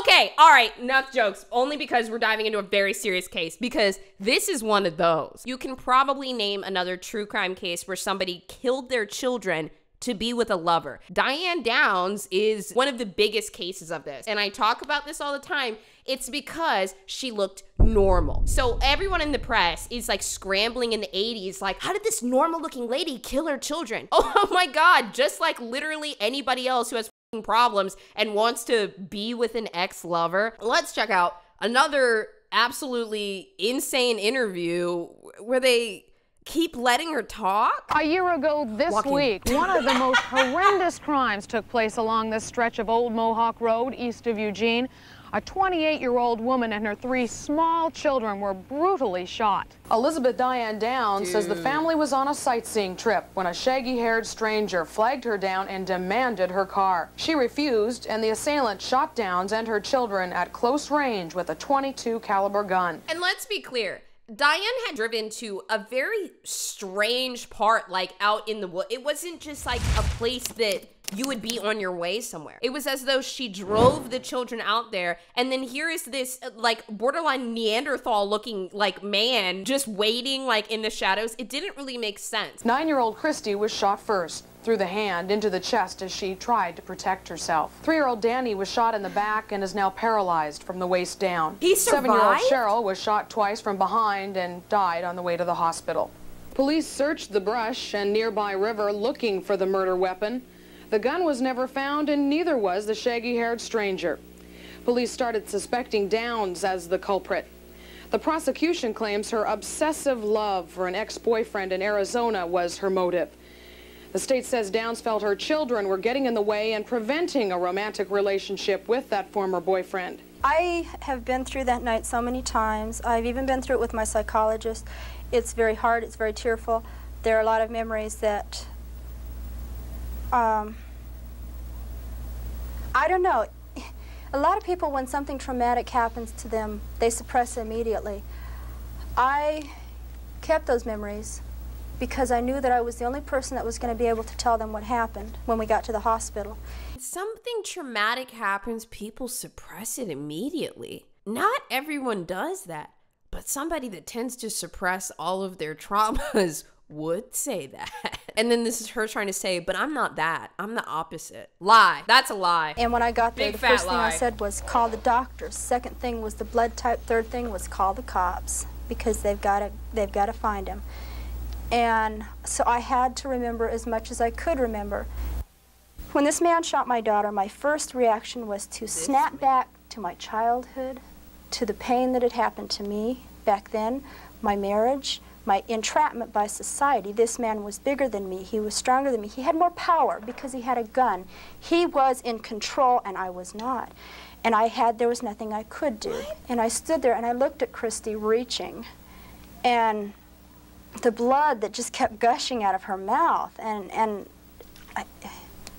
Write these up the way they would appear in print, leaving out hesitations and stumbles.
Okay, all right, enough jokes. Only because we're diving into a very serious case, because this is one of those. You can probably name another true crime case where somebody killed their children to be with a lover. Diane Downs is one of the biggest cases of this, and I talk about this all the time. It's because she looked normal. So everyone in the press is like scrambling in the 80s, like, how did this normal looking lady kill her children? Oh my God, just like literally anybody else who has problems and wants to be with an ex-lover. Let's check out another absolutely insane interview where they keep letting her talk. A year ago this week, one of the most horrendous crimes took place along this stretch of Old Mohawk Road east of Eugene. A 28-year-old woman and her 3 small children were brutally shot. Elizabeth Diane Downs says the family was on a sightseeing trip when a shaggy-haired stranger flagged her down and demanded her car. She refused, and the assailant shot Downs and her children at close range with a .22 caliber gun. And let's be clear, Diane had driven to a very strange part, like out in the woods. It wasn't just like a place that you would be on your way somewhere. It was as though she drove the children out there, and then here is this like borderline Neanderthal looking like man just waiting like in the shadows. It didn't really make sense. 9-year-old Christy was shot first, through the hand into the chest as she tried to protect herself. 3-year-old Danny was shot in the back and is now paralyzed from the waist down. He survived? 7-year-old Cheryl was shot twice from behind and died on the way to the hospital. Police searched the brush and nearby river looking for the murder weapon. The gun was never found, and neither was the shaggy-haired stranger. Police started suspecting Downs as the culprit. The prosecution claims her obsessive love for an ex-boyfriend in Arizona was her motive. The state says Downs felt her children were getting in the way and preventing a romantic relationship with that former boyfriend. I have been through that night so many times. I've even been through it with my psychologist. It's very hard, it's very tearful. There are a lot of memories that I don't know. A lot of people, when something traumatic happens to them, they suppress it immediately. I kept those memories because I knew that I was the only person that was going to be able to tell them what happened when we got to the hospital. Something traumatic happens, people suppress it immediately. Not everyone does that, but somebody that tends to suppress all of their traumas would say that. And then this is her trying to say, but I'm not that. I'm the opposite. Lie. That's a lie. And when I got there, Big the first fat thing lie. I said was call the doctors. Second thing was the blood type. Third thing was call the cops because they've got to find him. And so I had to remember as much as I could remember. When this man shot my daughter, my first reaction was to snap back to my childhood, to the pain that had happened to me back then, my marriage, my entrapment by society. This man was bigger than me. He was stronger than me. He had more power because he had a gun. He was in control and I was not. And there was nothing I could do. And I stood there and I looked at Christy reaching, and the blood that just kept gushing out of her mouth.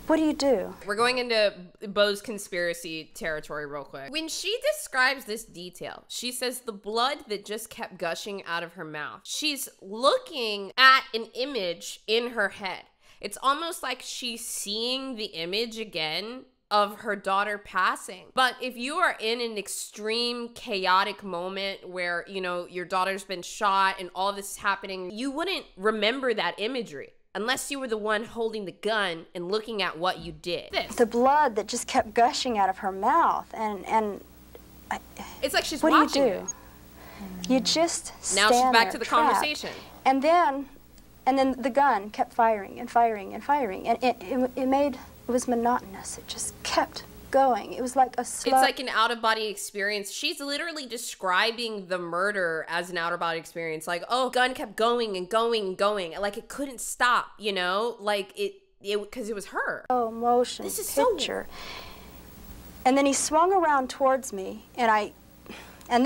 What do you do? We're going into BOZE conspiracy territory real quick. When she describes this detail, she says the blood that just kept gushing out of her mouth. She's looking at an image in her head. It's almost like she's seeing the image again of her daughter passing. But if you are in an extreme chaotic moment where, you know, your daughter's been shot and all this is happening, you wouldn't remember that imagery unless you were the one holding the gun and looking at what you did. The blood that just kept gushing out of her mouth, it's like she's watching. What do you do? You just stand now she's back there, to the trapped. conversation. And then the gun kept firing and firing and firing, and it was monotonous. It just kept going. It was like a slow... It's like an out-of-body experience. She's literally describing the murder as an out-of-body experience. Like, oh, gun kept going and going and going. Like, it couldn't stop, you know? Like, because it was her. Oh, motion this is picture. And then he swung around towards me, and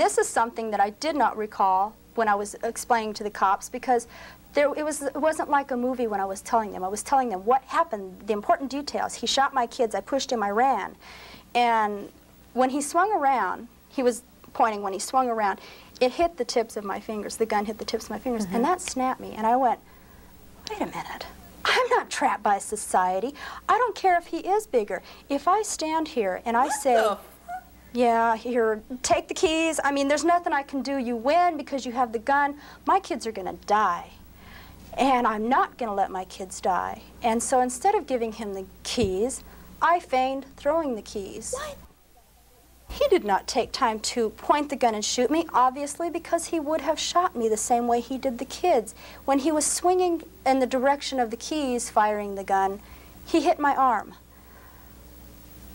this is something that I did not recall when I was explaining to the cops, because it wasn't like a movie when I was telling them. I was telling them what happened, the important details. He shot my kids, I pushed him, I ran. And when he swung around, he was pointing, when he swung around, it hit the tips of my fingers, the gun hit the tips of my fingers, and that snapped me. And I went, wait a minute, I'm not trapped by society. I don't care if he is bigger. If I stand here and I say, Yeah, here, take the keys. I mean, there's nothing I can do. You win because you have the gun. My kids are going to die. And I'm not going to let my kids die. And so instead of giving him the keys, I feigned throwing the keys. What? He did not take time to point the gun and shoot me, obviously, because he would have shot me the same way he did the kids. When he was swinging in the direction of the keys, firing the gun, he hit my arm.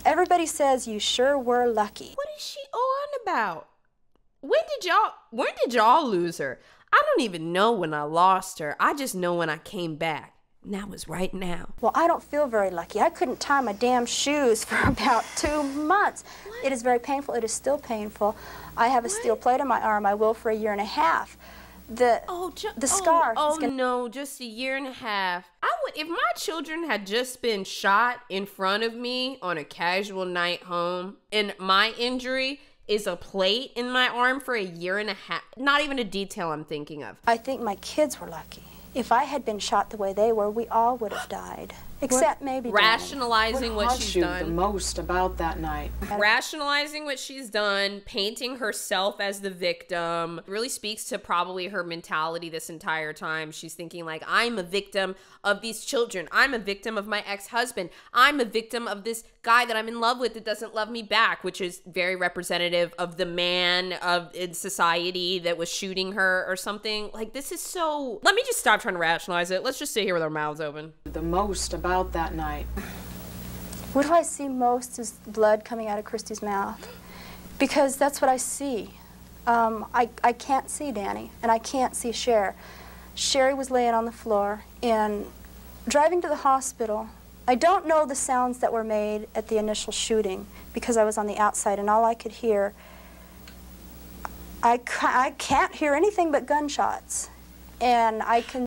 Everybody says you sure were lucky. What is she on about? When did y'all lose her? I don't even know when I lost her. I just know when I came back. And that was right now. Well, I don't feel very lucky. I couldn't tie my damn shoes for about 2 months. What? It is very painful. It is still painful. I have a steel plate on my arm. I will for 1.5 years. The scar. Oh no, just 1.5 years. I would, if my children had just been shot in front of me on a casual night home, and my injury is a plate in my arm for 1.5 years. Not even a detail I'm thinking of. I think my kids were lucky. If I had been shot the way they were, we all would have died. Except maybe rationalizing what she's done. The most about that night. Rationalizing what she's done, painting herself as the victim, really speaks to probably her mentality this entire time. She's thinking like, I'm a victim of these children. I'm a victim of my ex-husband. I'm a victim of this guy that I'm in love with that doesn't love me back, which is very representative of the man in society that was shooting her or something. Like, this is so... Let me just stop trying to rationalize it. Let's just sit here with our mouths open. The most about that night. What do I see most is blood coming out of Christy's mouth, because that's what I see. I can't see Danny, and I can't see Cher. Sherry was laying on the floor, and driving to the hospital, I don't know the sounds that were made at the initial shooting because I was on the outside, and all I could hear, I can't hear anything but gunshots, and I can...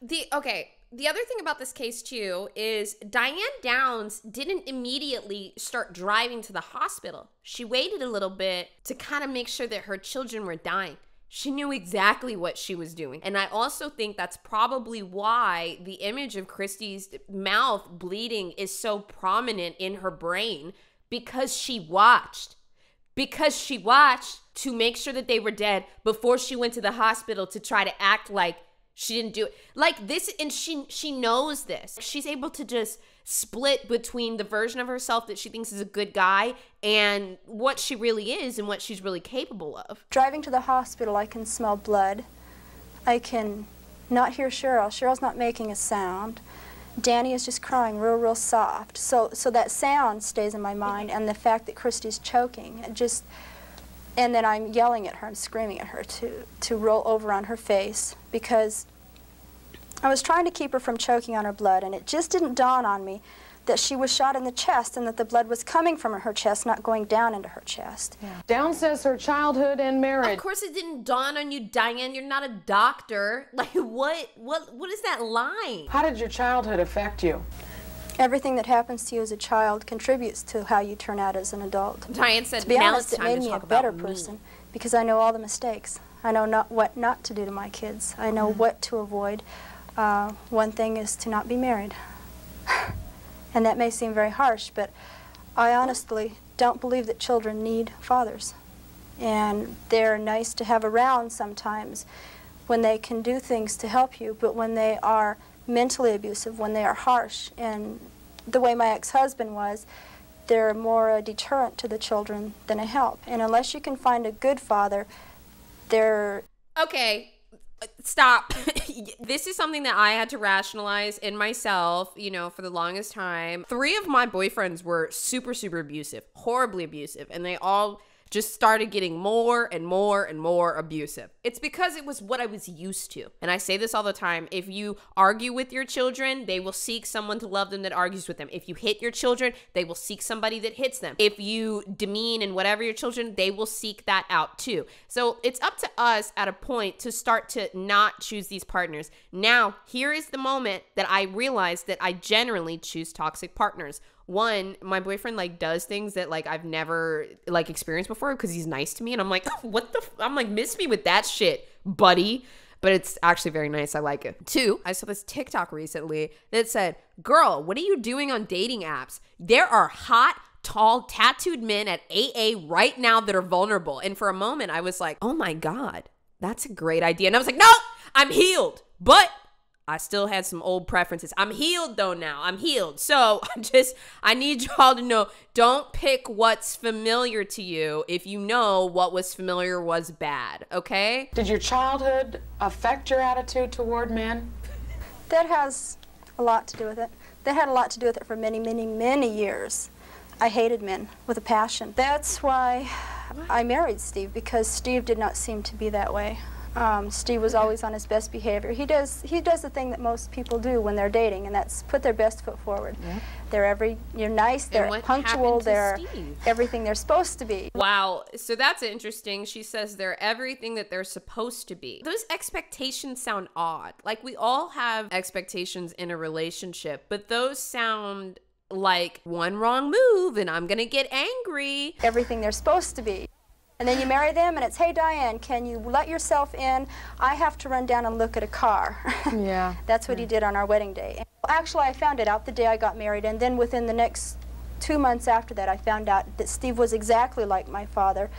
The other thing about this case, too, is Diane Downs didn't immediately start driving to the hospital. She waited a little bit to kind of make sure that her children were dying. She knew exactly what she was doing. And I also think that's probably why the image of Christy's mouth bleeding is so prominent in her brain, because she watched. Because she watched to make sure that they were dead before she went to the hospital to try to act like she didn't do it. Like this, and she knows this. She's able to just split between the version of herself that she thinks is a good guy and what she really is and what she's really capable of. Driving to the hospital, I can smell blood. I can not hear Cheryl. Cheryl's not making a sound. Danny is just crying real soft. So that sound stays in my mind, and the fact that Christy's choking, and then I'm yelling at her, I'm screaming at her to roll over on her face, because I was trying to keep her from choking on her blood, and it just didn't dawn on me that she was shot in the chest and that the blood was coming from her chest, not going down into her chest. Yeah. Downs says her childhood and marriage. Of course it didn't dawn on you, Diane. You're not a doctor. Like, what is that line? How did your childhood affect you? Everything that happens to you as a child contributes to how you turn out as an adult. Diane said, to be now honest, it's time it made to me a talk better about person because I know all the mistakes. I know what not to do to my kids. I know what to avoid. One thing is to not be married. And that may seem very harsh, but I honestly don't believe that children need fathers. And they're nice to have around sometimes when they can do things to help you, but when they are mentally abusive, when they are harsh, and the way my ex-husband was, they're more a deterrent to the children than a help. And unless you can find a good father, they're... Okay, stop. This is something that I had to rationalize in myself, for the longest time. 3 of my boyfriends were super abusive, horribly abusive, and they all just started getting more and more and more abusive. It's because it was what I was used to. And I say this all the time. If you argue with your children, they will seek someone to love them that argues with them. If you hit your children, they will seek somebody that hits them. If you demean and whatever your children, they will seek that out too. So it's up to us at a point to start to not choose these partners. Now, here is the moment that I realized that I generally choose toxic partners. One, my boyfriend does things that I've never experienced before because he's nice to me, and I'm like, I'm like, miss me with that shit, buddy. But it's actually very nice. I like it. 2, I saw this TikTok recently that said, girl, what are you doing on dating apps? There are hot tall, tattooed men at AA right now that are vulnerable. And for a moment, I was like, oh my God, that's a great idea. And I was like, no, I'm healed. But I still had some old preferences. I'm healed though now. I'm healed. So I need y'all to know, don't pick what's familiar to you if you know what was familiar was bad, okay? Did your childhood affect your attitude toward men? That has a lot to do with it. That had a lot to do with it for many, many, many years. I hated men with a passion. That's why I married Steve, because Steve did not seem to be that way. Steve was always on his best behavior. He does the thing that most people do when they're dating, and that's put their best foot forward. Yeah. You're nice, they're punctual, they're everything they're supposed to be. Wow, so that's interesting. She says they're everything that they're supposed to be. Those expectations sound odd. Like, we all have expectations in a relationship, but those sound like one wrong move and I'm gonna get angry. Everything they're supposed to be. And then you marry them and it's, hey Diane, can you let yourself in? I have to run down and look at a car. Yeah. That's what he did on our wedding day. Actually, I found it out the day I got married, and then within the next 2 months after that, I found out that Steve was exactly like my father.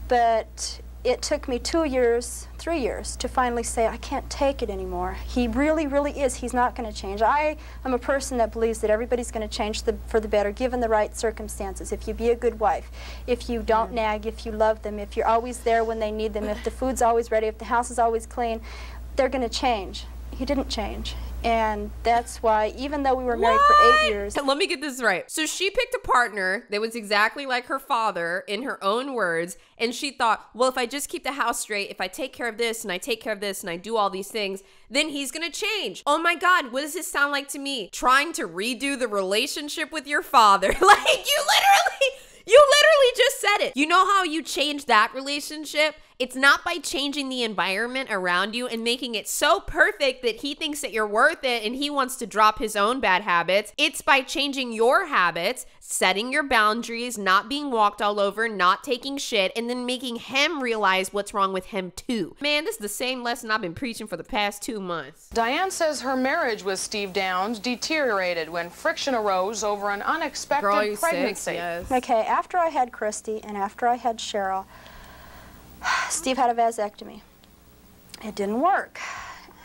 But it took me 2 years, 3 years to finally say, I can't take it anymore. He really, really is. He's not going to change. I am a person that believes that everybody's going to change for the better, given the right circumstances. If you be a good wife, if you don't nag, if you love them, if you're always there when they need them, if the food's always ready, if the house is always clean, they're going to change. He didn't change. And that's why, even though we were married for 8 years. Let me get this right. So she picked a partner that was exactly like her father, in her own words, and she thought, well, if I just keep the house straight, if I take care of this, and I take care of this, and I do all these things, then he's gonna change. Oh my God, what does this sound like to me? Trying to redo the relationship with your father. Like, you literally just said it. You know how you change that relationship? It's not by changing the environment around you and making it so perfect that he thinks that you're worth it and he wants to drop his own bad habits. It's by changing your habits, setting your boundaries, not being walked all over, not taking shit, and then making him realize what's wrong with him too. Man, this is the same lesson I've been preaching for the past 2 months. Diane says her marriage with Steve Downs deteriorated when friction arose over an unexpected pregnancy. Yes. Okay, after I had Christy and after I had Cheryl, Steve had a vasectomy. It didn't work.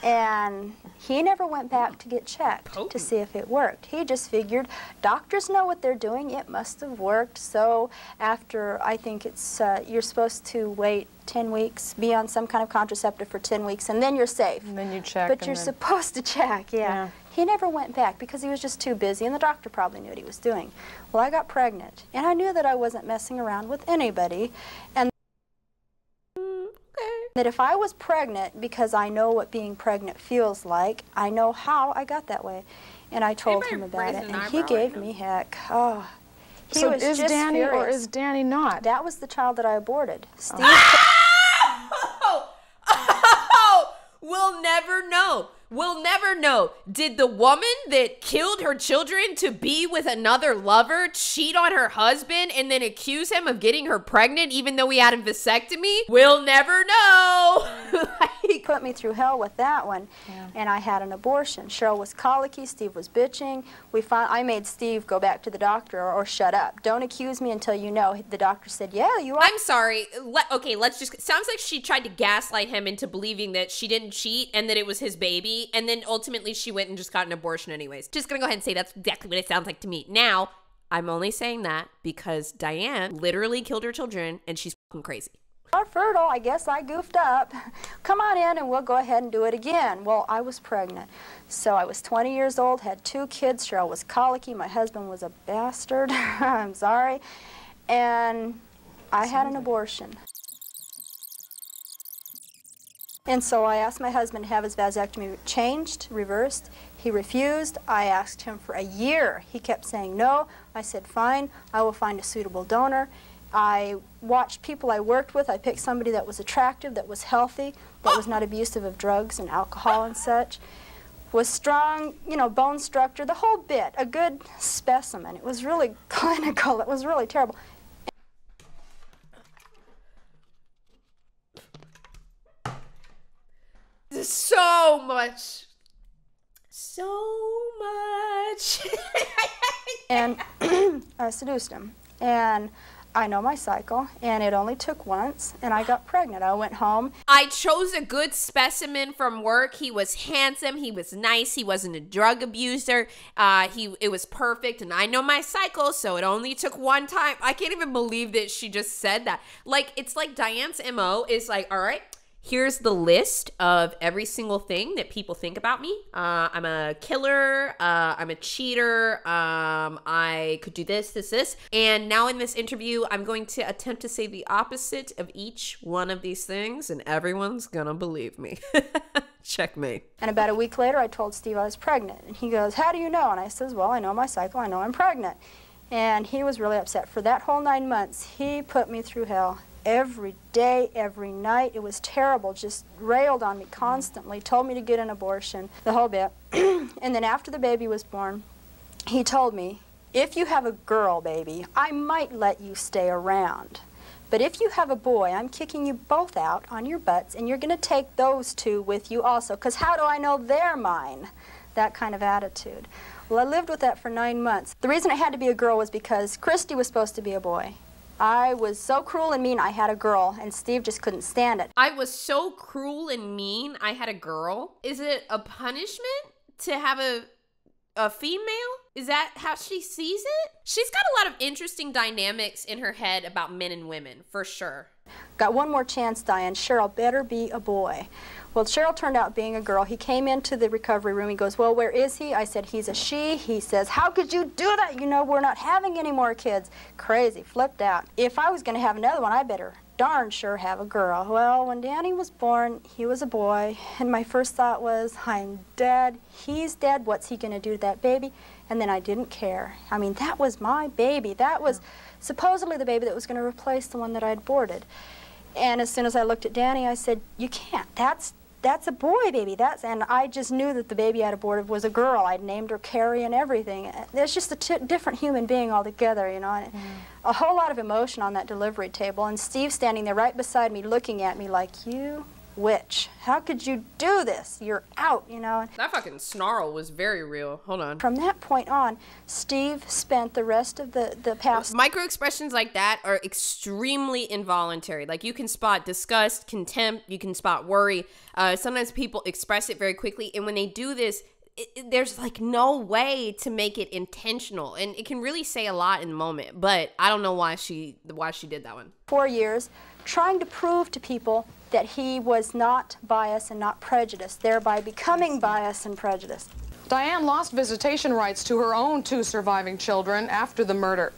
And he never went back to get checked to see if it worked. He just figured, doctors know what they're doing, it must have worked. So after, I think it's, you're supposed to wait 10 weeks, be on some kind of contraceptive for 10 weeks, and then you're safe. And then you check. But you're supposed to check, yeah. He never went back because he was just too busy, and the doctor probably knew what he was doing. Well, I got pregnant, and I knew that I wasn't messing around with anybody, and that if I was pregnant, because I know what being pregnant feels like, I know how I got that way. And I told him about it, and he gave me heck. Oh, he was is just Danny furious. or is Danny not? That was the child that I aborted. Steve. We'll never know. We'll never know. Did the woman that killed her children to be with another lover cheat on her husband and then accuse him of getting her pregnant even though he had a vasectomy? We'll never know. He put me through hell with that one, and I had an abortion. Cheryl was colicky, Steve was bitching. I made Steve go back to the doctor or shut up. Don't accuse me until you know. The doctor said, yeah, you are. I'm sorry. Okay, let's just, sounds like she tried to gaslight him into believing that she didn't cheat and that it was his baby, and then ultimately she went and just got an abortion anyways. Just gonna go ahead and say that's exactly what it sounds like to me. Now, I'm only saying that because Diane literally killed her children and she's fucking crazy. Are fertile, I guess I goofed up. Come on in and we'll go ahead and do it again. Well, I was pregnant. So I was 20 years old, had 2 kids. Cheryl was colicky. My husband was a bastard. I'm sorry. And I had an abortion. And so I asked my husband to have his vasectomy changed, reversed. He refused. I asked him for a year. He kept saying no. I said, fine, I will find a suitable donor. I watched people I worked with. I picked somebody that was attractive, that was healthy, that was not abusive of drugs and alcohol and such, was strong, you know, bone structure, the whole bit, a good specimen. It was really clinical. It was really terrible. So much. And I seduced him. And I know my cycle, and it only took once, and I got pregnant. I went home. I chose a good specimen from work. He was handsome. He was nice. He wasn't a drug abuser. It was perfect, and I know my cycle, so it only took one time. I can't even believe that she just said that. Like, it's like Diane's MO is like, all right, here's the list of every single thing that people think about me. I'm a killer. I'm a cheater. I could do this, this, this. And now in this interview, I'm going to attempt to say the opposite of each one of these things, and everyone's gonna believe me. Checkmate. And about a week later, I told Steve I was pregnant. And he goes, how do you know? And I says, well, I know my cycle. I know I'm pregnant. And he was really upset. For that whole 9 months, he put me through hell. Every day, every night. It was terrible, just railed on me constantly, told me to get an abortion, the whole bit. And then after the baby was born, he told me, if you have a girl baby, I might let you stay around. But if you have a boy, I'm kicking you both out on your butts, and you're going to take those two with you also, because how do I know they're mine? That kind of attitude. Well, I lived with that for 9 months. The reason it had to be a girl was because Christy was supposed to be a boy. I was so cruel and mean, I had a girl, and Steve just couldn't stand it. I was so cruel and mean, I had a girl. Is it a punishment to have a female? Is that how she sees it? She's got a lot of interesting dynamics in her head about men and women, for sure. Got one more chance, Diane. Cheryl better be a boy. Well, Cheryl turned out being a girl. He came into the recovery room. He goes, well, where is he? I said, he's a she. He says, how could you do that? You know, we're not having any more kids. Crazy, flipped out. If I was going to have another one, I better darn sure have a girl. Well, when Danny was born, he was a boy, and my first thought was, I'm dead. He's dead. What's he going to do to that baby? And then I didn't care. I mean, that was my baby. That was supposedly the baby that was going to replace the one that I'd aborted. And as soon as I looked at Danny, I said, you can't. That's a boy baby. And I just knew that the baby I'd aborted was a girl. I'd named her Carrie and everything. There's just a different human being altogether, you know. And a whole lot of emotion on that delivery table. And Steve standing there right beside me looking at me like, you witch. How could you do this? You're out, you know. That fucking snarl was very real. Hold on. From that point on, Steve spent the rest of the past... Micro expressions like that are extremely involuntary. Like, you can spot disgust, contempt, you can spot worry. Sometimes people express it very quickly, and when they do this, there's like no way to make it intentional, and it can really say a lot in the moment, but I don't know why she did that one. 4 years trying to prove to people that he was not biased and not prejudiced, thereby becoming biased and prejudiced. Diane lost visitation rights to her own 2 surviving children after the murder.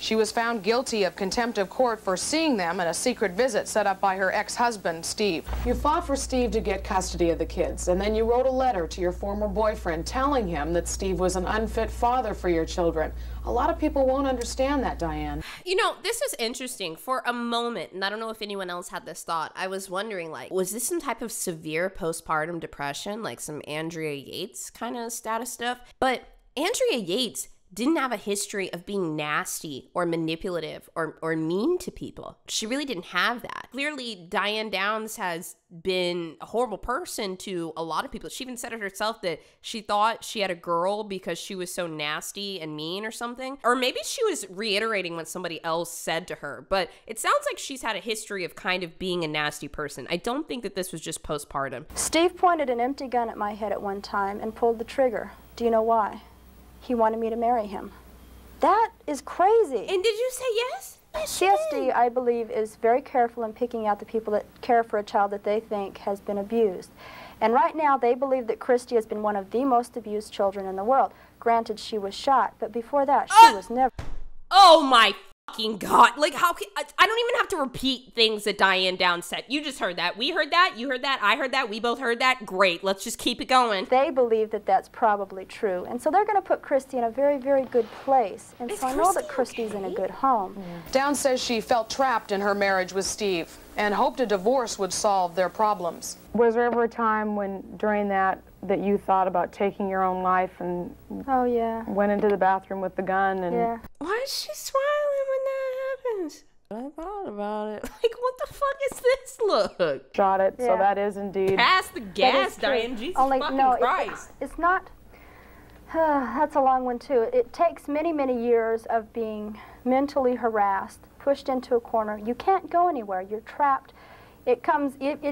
She was found guilty of contempt of court for seeing them at a secret visit set up by her ex-husband, Steve. You fought for Steve to get custody of the kids, and then you wrote a letter to your former boyfriend telling him that Steve was an unfit father for your children. A lot of people won't understand that, Diane. You know, this is interesting. For a moment, and I don't know if anyone else had this thought, I was wondering, like, was this some type of severe postpartum depression, like some Andrea Yates kind of status stuff? But Andrea Yates didn't have a history of being nasty or manipulative or mean to people. She really didn't have that. Clearly, Diane Downs has been a horrible person to a lot of people. She even said it herself that she thought she had a girl because she was so nasty and mean or something. Or maybe she was reiterating what somebody else said to her. But it sounds like she's had a history of kind of being a nasty person. I don't think that this was just postpartum. Steve pointed an empty gun at my head at one time and pulled the trigger. Do you know why? He wanted me to marry him. That is crazy. And did you say yes? CSD, I believe, is very careful in picking out the people that care for a child that they think has been abused. And right now, they believe that Christy has been one of the most abused children in the world. Granted, she was shot, but before that, she was never... Oh my fucking God. Like, how can... I don't even have to repeat things that Diane Downs said. You just heard that. We heard that. You heard that. I heard that. We both heard that. Great. Let's just keep it going. They believe that that's probably true. And so they're going to put Christy in a very, very good place. And so I know that Christy's in a good home. Yeah. Downs says she felt trapped in her marriage with Steve and hoped a divorce would solve their problems. Was there ever a time when, during that you thought about taking your own life and oh, yeah, went into the bathroom with the gun? And yeah. Why is she smiling when that happens? I thought about it. Like, what the fuck is this look? Shot it, yeah. So that is indeed... Pass the gas, Diane. Jesus fucking Christ. It's not... that's a long one, too. It takes many, many years of being mentally harassed, pushed into a corner. You can't go anywhere. You're trapped. It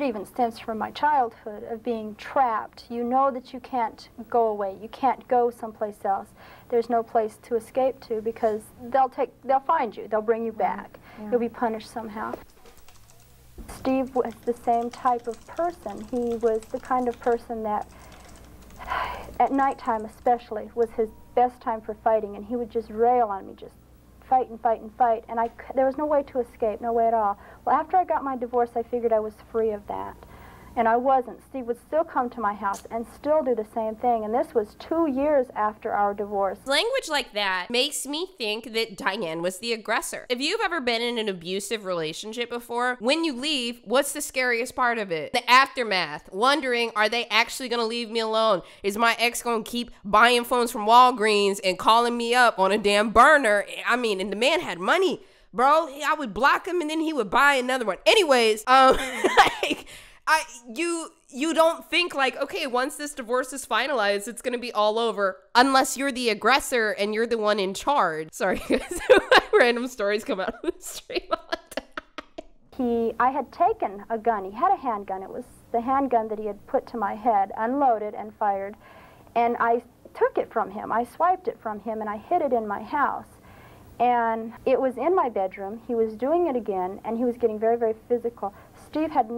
even stems from my childhood of being trapped. You know that you can't go away. You can't go someplace else. There's no place to escape to because they'll find you. They'll bring you back. Yeah. You'll be punished somehow. Steve was the same type of person. He was the kind of person that, at nighttime especially, was his best time for fighting, and he would just rail on me, just fight and fight and fight, and there was no way to escape, no way at all. Well, after I got my divorce, I figured I was free of that, and I wasn't. Steve would still come to my house and still do the same thing, and this was 2 years after our divorce. Language like that makes me think that Diane was the aggressor. If you've ever been in an abusive relationship before, when you leave, what's the scariest part of it? The aftermath, wondering, are they actually gonna leave me alone? Is my ex gonna keep buying phones from Walgreens and calling me up on a damn burner? I mean, and the man had money, bro. I would block him and then he would buy another one. Anyways, like, you don't think like, okay, once this divorce is finalized, it's gonna be all over, unless you're the aggressor and you're the one in charge. Sorry, guys, random stories come out of the stream all the time. I had taken a gun. He had a handgun. It was the handgun that he had put to my head, unloaded and fired, and I took it from him. I swiped it from him and I hid it in my house. And it was in my bedroom. He was doing it again, and he was getting very, very physical. Steve had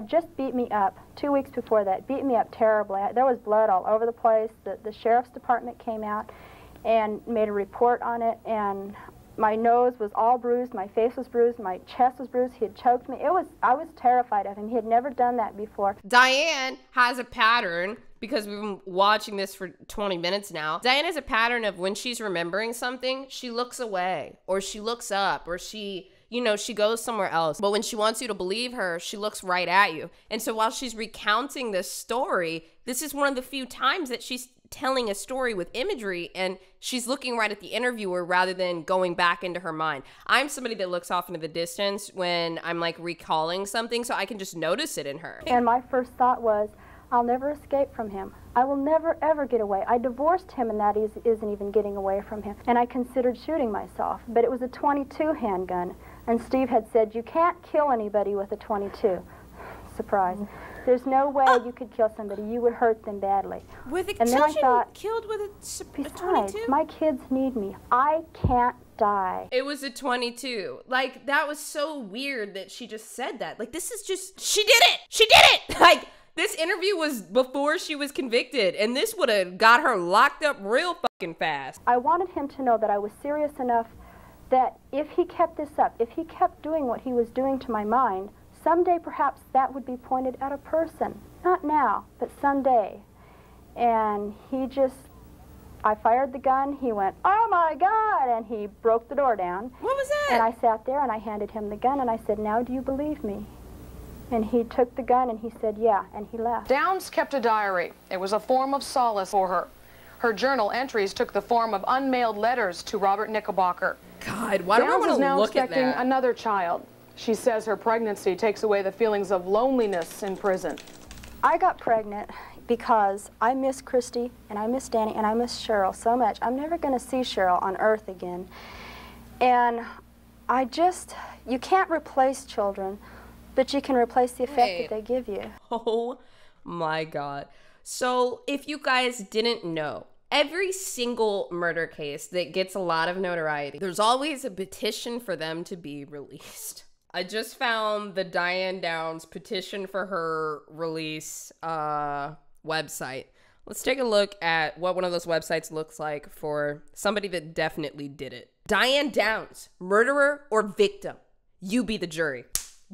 just beat me up 2 weeks before that, beat me up terribly. There was blood all over the place. The sheriff's department came out and made a report on it, and my nose was all bruised, my face was bruised, my chest was bruised. He had choked me. I was terrified of him. He had never done that before. Diane has a pattern, because we've been watching this for 20 minutes now. Diane has a pattern of when she's remembering something, she looks away, or she looks up, or she goes somewhere else. But when she wants you to believe her, she looks right at you. And so while she's recounting this story, this is one of the few times that she's telling a story with imagery and she's looking right at the interviewer rather than going back into her mind. I'm somebody that looks off into the distance when I'm like recalling something, so I can just notice it in her. And my first thought was, I'll never escape from him. I will never, ever get away. I divorced him, and that isn't even getting away from him. And I considered shooting myself, but it was a .22 handgun. And Steve had said, you can't kill anybody with a .22. Surprise. There's no way you could kill somebody. You would hurt them badly. With a and then I thought, killed with a besides, 22? My kids need me. I can't die. It was a 22. Like, that was so weird that she just said that. Like, this is just, she did it! She did it! Like, this interview was before she was convicted, and this would have got her locked up real fucking fast. I wanted him to know that I was serious enough that if he kept this up, if he kept doing what he was doing to my mind, someday perhaps that would be pointed at a person. Not now, but someday. And I fired the gun, he went, oh my God, and he broke the door down. What was that? And I sat there and I handed him the gun and I said, now do you believe me? And he took the gun and he said, yeah, and he left. Downs kept a diary. It was a form of solace for her. Her journal entries took the form of unmailed letters to Robert Knickerbocker. God, why don't I want to look at that? Downs is now expecting another child. She says her pregnancy takes away the feelings of loneliness in prison. I got pregnant because I miss Christy and I miss Danny and I miss Cheryl so much. I'm never going to see Cheryl on earth again. And you can't replace children, but you can replace the effect that they give you. Oh my God. So if you guys didn't know, every single murder case that gets a lot of notoriety, there's always a petition for them to be released. I just found the Diane Downs petition for her release website. Let's take a look at what one of those websites looks like for somebody that definitely did it. Diane Downs, murderer or victim? You be the jury.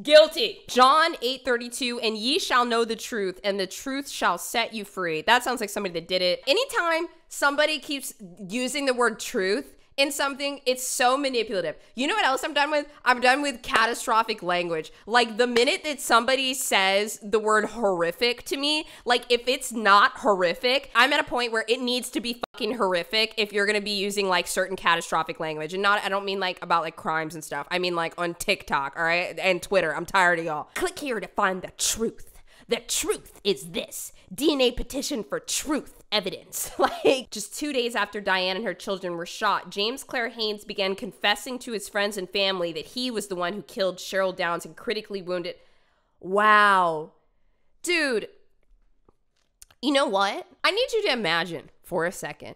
Guilty. John 8:32, and ye shall know the truth, and the truth shall set you free. That sounds like somebody that did it. Anytime somebody keeps using the word truth in something, it's so manipulative. You know what else I'm done with? I'm done with catastrophic language. Like, the minute that somebody says the word horrific to me, like, if it's not horrific, I'm at a point where it needs to be fucking horrific if you're gonna be using like certain catastrophic language. And I don't mean like about like crimes and stuff. I mean like on TikTok, all right? And Twitter. I'm tired of y'all. Click here to find the truth. The truth is this. DNA petition for truth evidence. Like, just 2 days after Diane and her children were shot, James Clare Haynes began confessing to his friends and family that he was the one who killed Cheryl Downs and critically wounded. Wow. Dude, you know what? I need you to imagine for a second,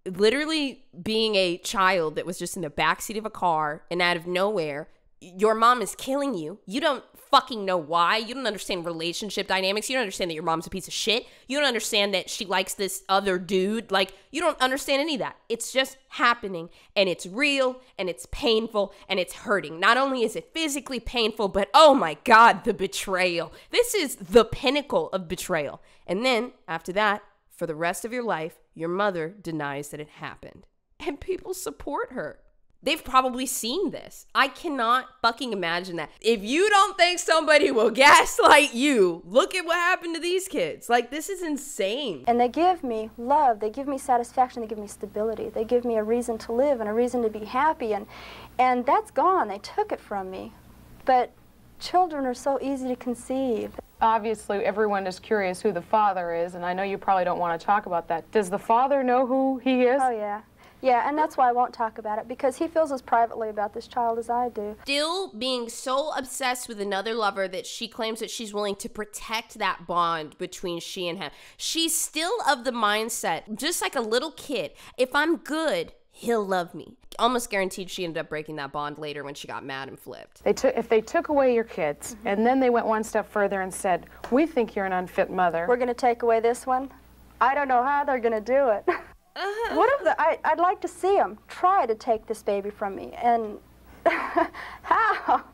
literally being a child that was just in the backseat of a car and out of nowhere, your mom is killing you. You don't fucking know why. You don't understand relationship dynamics. You don't understand that your mom's a piece of shit. You don't understand that she likes this other dude. Like, you don't understand any of that. It's just happening, and it's real, and it's painful, and it's hurting. Not only is it physically painful, but oh my God, the betrayal. This is the pinnacle of betrayal. And then after that, for the rest of your life, your mother denies that it happened. And people support her. They've probably seen this. I cannot fucking imagine that. If you don't think somebody will gaslight you, look at what happened to these kids. Like, this is insane. And they give me love, they give me satisfaction, they give me stability, they give me a reason to live and a reason to be happy, and that's gone. They took it from me. But children are so easy to conceive. Obviously, everyone is curious who the father is, and I know you probably don't want to talk about that. Does the father know who he is? Oh, yeah. Yeah, and that's why I won't talk about it, because he feels as privately about this child as I do. Still being so obsessed with another lover that she claims that she's willing to protect that bond between she and him. She's still of the mindset, just like a little kid, if I'm good, he'll love me. Almost guaranteed she ended up breaking that bond later when she got mad and flipped. If they took away your kids, and then they went one step further and said, we think you're an unfit mother. We're going to take away this one? I don't know how they're going to do it. What if I'd like to see them try to take this baby from me, and how?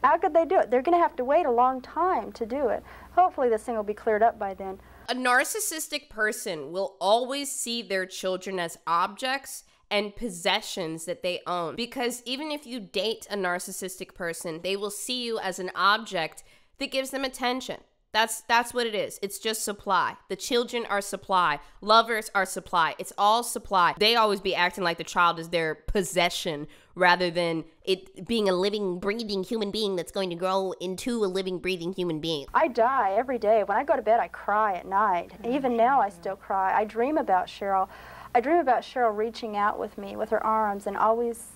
How could they do it? They're going to have to wait a long time to do it. Hopefully this thing will be cleared up by then. A narcissistic person will always see their children as objects and possessions that they own, because even if you date a narcissistic person, they will see you as an object that gives them attention. That's what it is. It's just supply. The children are supply. Lovers are supply. It's all supply. They always be acting like the child is their possession rather than it being a living, breathing human being that's going to grow into a living, breathing human being. I die every day. When I go to bed, I cry at night. Even now, I still cry. I dream about Cheryl. I dream about Cheryl reaching out with me with her arms and always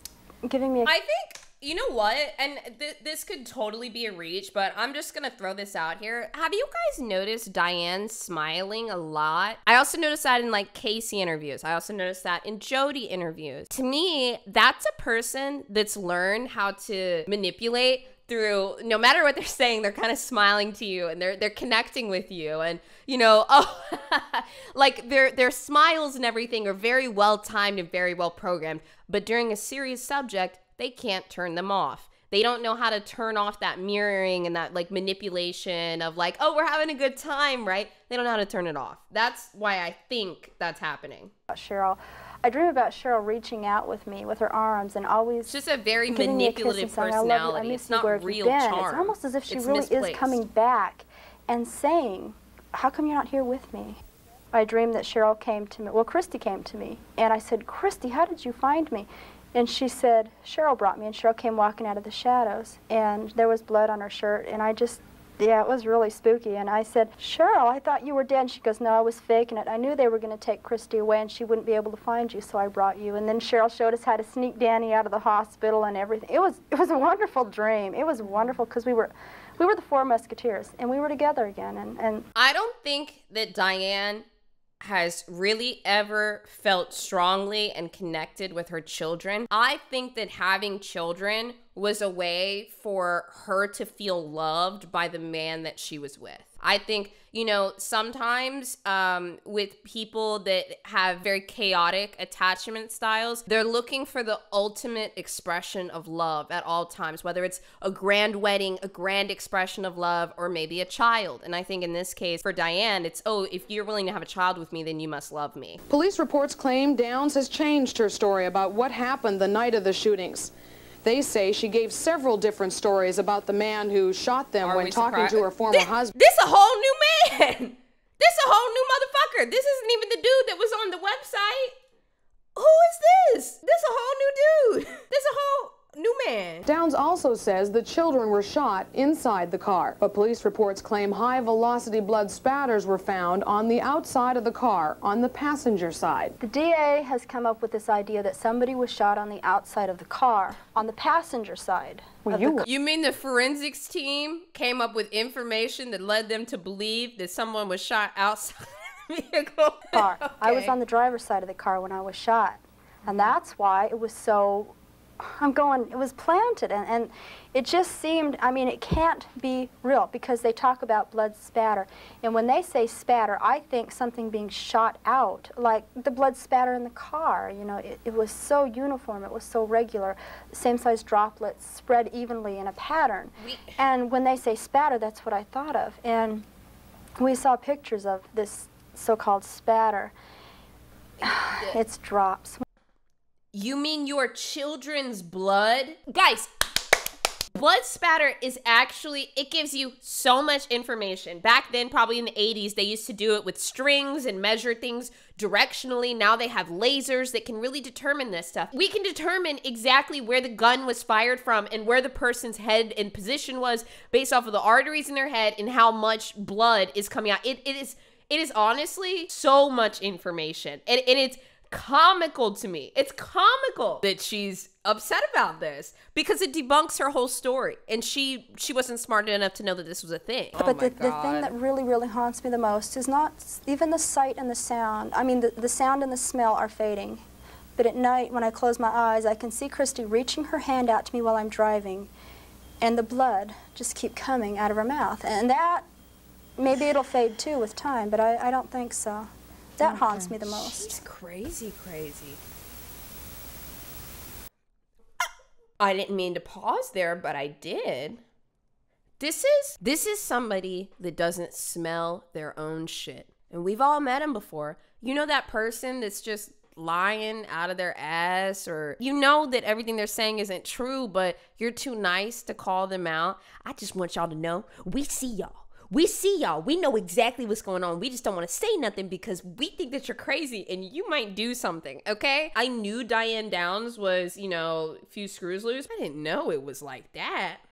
giving me a... I think... You know what? And this could totally be a reach, but I'm just gonna throw this out here. Have you guys noticed Diane smiling a lot? I also noticed that in like Casey interviews. I also noticed that in Jody interviews. To me, that's a person that's learned how to manipulate through, no matter what they're saying, they're kind of smiling to you and they're connecting with you, and you know, oh, like their smiles and everything are very well timed and very well programmed. But during a serious subject, they can't turn them off. They don't know how to turn off that mirroring and that like manipulation of like, oh, we're having a good time, right? They don't know how to turn it off. That's why I think that's happening. Cheryl, I dream about Cheryl reaching out with me with her arms and always... It's just a very manipulative personality. It's not real charm. It's almost as if she really is coming back and saying, how come you're not here with me? I dreamed that Cheryl came to me. Well, Christy came to me. And I said, Christy, how did you find me? And she said, Cheryl brought me, and Cheryl came walking out of the shadows, and there was blood on her shirt, and I just, yeah, it was really spooky. And I said, Cheryl, I thought you were dead. And she goes, no, I was faking it. I knew they were going to take Christy away, and she wouldn't be able to find you, so I brought you. And then Cheryl showed us how to sneak Danny out of the hospital and everything. It was a wonderful dream. It was wonderful because we were the four musketeers, and we were together again. And I don't think that Diane has really ever felt strongly and connected with her children. I think that having children was a way for her to feel loved by the man that she was with. I think, you know, sometimes with people that have very chaotic attachment styles, they're looking for the ultimate expression of love at all times, whether it's a grand wedding, a grand expression of love, or maybe a child. And I think in this case, for Diane, it's, oh, if you're willing to have a child with me, then you must love me. Police reports claim Downs has changed her story about what happened the night of the shootings. They say she gave several different stories about the man who shot them when talking to her former husband. This a whole new man. This a whole new motherfucker. This isn't even the dude that was on the website. Who is this? This a whole new dude. This a whole... New man. Downs also says the children were shot inside the car, but police reports claim high-velocity blood spatters were found on the outside of the car, on the passenger side. The DA has come up with this idea that somebody was shot on the outside of the car, on the passenger side. You mean the forensics team came up with information that led them to believe that someone was shot outside the vehicle? Car. Okay. I was on the driver's side of the car when I was shot, and that's why it was so, it was planted, and it just seemed, I mean, it can't be real, because they talk about blood spatter, and when they say spatter, I think something being shot out, like the blood spatter in the car, you know, it was so uniform, it was so regular, same size droplets spread evenly in a pattern, and when they say spatter, that's what I thought of, and we saw pictures of this so-called spatter. It's drops. You mean your children's blood? Guys, blood spatter is actually, it gives you so much information. Back then, probably in the 80s, they used to do it with strings and measure things directionally. Now they have lasers that can really determine this stuff. We can determine exactly where the gun was fired from and where the person's head and position was based off of the arteries in their head and how much blood is coming out. It is honestly so much information. And it's comical to me. It's comical that she's upset about this because it debunks her whole story, and she wasn't smart enough to know that this was a thing. But the thing that really haunts me the most is not even the sight and the sound. I mean, the sound and the smell are fading, but at night when I close my eyes, I can see Christy reaching her hand out to me while I'm driving, and the blood just keep coming out of her mouth, and that, maybe it'll fade too with time, but I don't think so. That haunts me the most. She's crazy. I didn't mean to pause there, but I did. This is somebody that doesn't smell their own shit. And we've all met them before. You know that person that's just lying out of their ass, or you know that everything they're saying isn't true, but you're too nice to call them out. I just want y'all to know, we see y'all. We see y'all. We know exactly what's going on. We just don't want to say nothing because we think that you're crazy and you might do something, okay? I knew Diane Downs was, you know, a few screws loose. I didn't know it was like that.